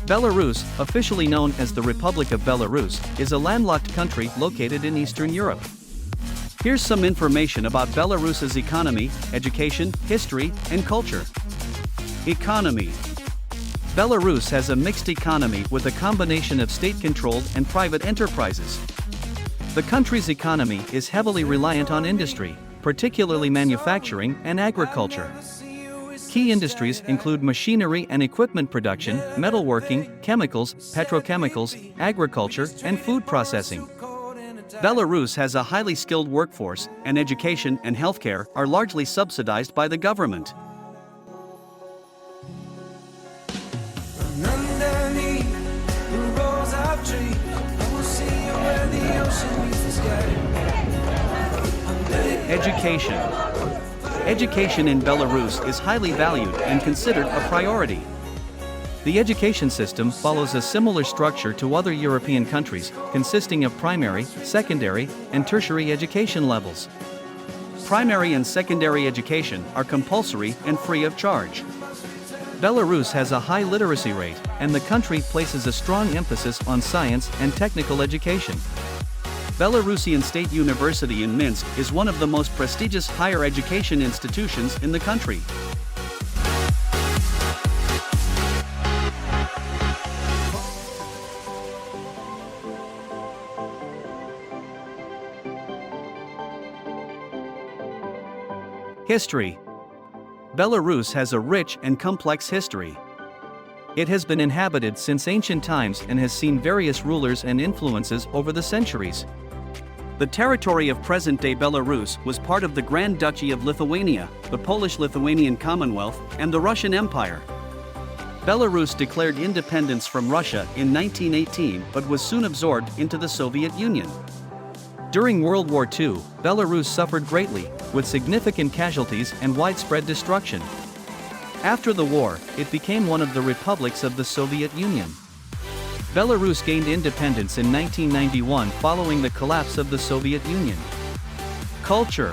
Belarus, officially known as the Republic of Belarus, is a landlocked country located in Eastern Europe. Here's some information about Belarus's economy, education, history, and culture. Economy. Belarus has a mixed economy with a combination of state-controlled and private enterprises. The country's economy is heavily reliant on industry, particularly manufacturing and agriculture. Key industries include machinery and equipment production, metalworking, chemicals, petrochemicals, agriculture, and food processing. Belarus has a highly skilled workforce, and education and healthcare are largely subsidized by the government. Education. Education in Belarus is highly valued and considered a priority. The education system follows a similar structure to other European countries, consisting of primary, secondary, and tertiary education levels. Primary and secondary education are compulsory and free of charge. Belarus has a high literacy rate, and the country places a strong emphasis on science and technical education. Belarusian State University in Minsk is one of the most prestigious higher education institutions in the country. History. Belarus has a rich and complex history. It has been inhabited since ancient times and has seen various rulers and influences over the centuries. The territory of present-day Belarus was part of the Grand Duchy of Lithuania, the Polish-Lithuanian Commonwealth, and the Russian Empire. Belarus declared independence from Russia in 1918 but was soon absorbed into the Soviet Union. During World War II, Belarus suffered greatly, with significant casualties and widespread destruction. After the war, it became one of the republics of the Soviet Union. Belarus gained independence in 1991 following the collapse of the Soviet Union. Culture.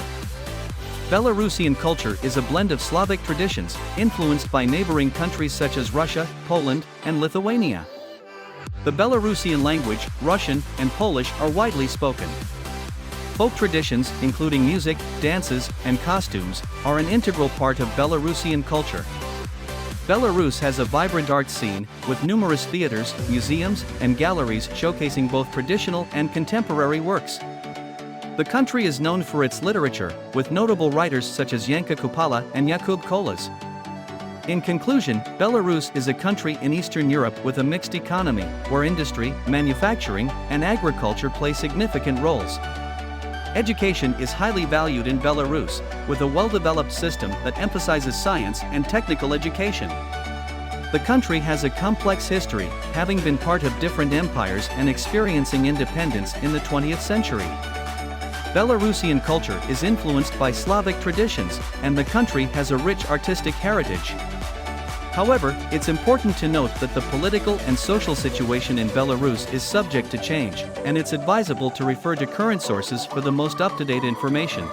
Belarusian culture is a blend of Slavic traditions, influenced by neighboring countries such as Russia, Poland, and Lithuania. The Belarusian language, Russian, and Polish are widely spoken. Folk traditions, including music, dances, and costumes, are an integral part of Belarusian culture. Belarus has a vibrant art scene, with numerous theaters, museums, and galleries showcasing both traditional and contemporary works. The country is known for its literature, with notable writers such as Yanka Kupala and Jakub Kolas. In conclusion, Belarus is a country in Eastern Europe with a mixed economy, where industry, manufacturing, and agriculture play significant roles. Education is highly valued in Belarus, with a well-developed system that emphasizes science and technical education. The country has a complex history, having been part of different empires and experiencing independence in the 20th century. Belarusian culture is influenced by Slavic traditions, and the country has a rich artistic heritage. However, it's important to note that the political and social situation in Belarus is subject to change, and it's advisable to refer to current sources for the most up-to-date information.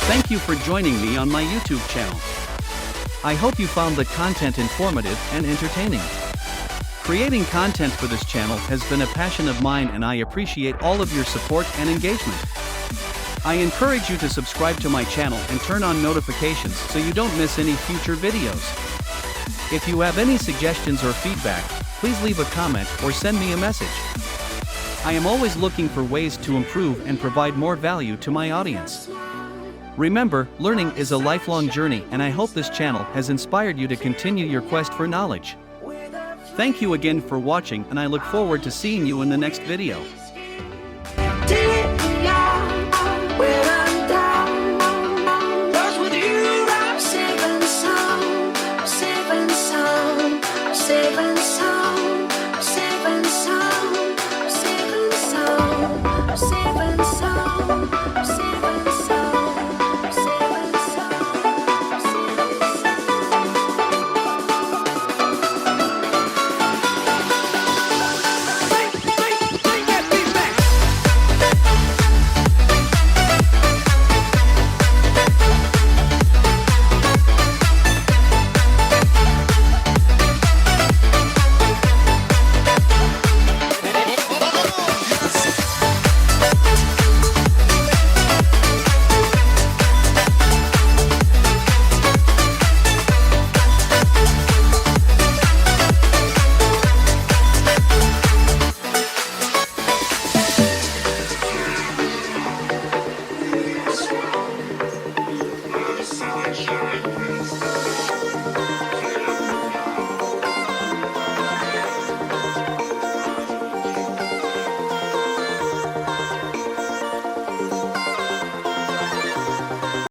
Thank you for joining me on my YouTube channel. I hope you found the content informative and entertaining. Creating content for this channel has been a passion of mine, and I appreciate all of your support and engagement. I encourage you to subscribe to my channel and turn on notifications so you don't miss any future videos. If you have any suggestions or feedback, please leave a comment or send me a message. I am always looking for ways to improve and provide more value to my audience. Remember, learning is a lifelong journey, and I hope this channel has inspired you to continue your quest for knowledge. Thank you again for watching, and I look forward to seeing you in the next video.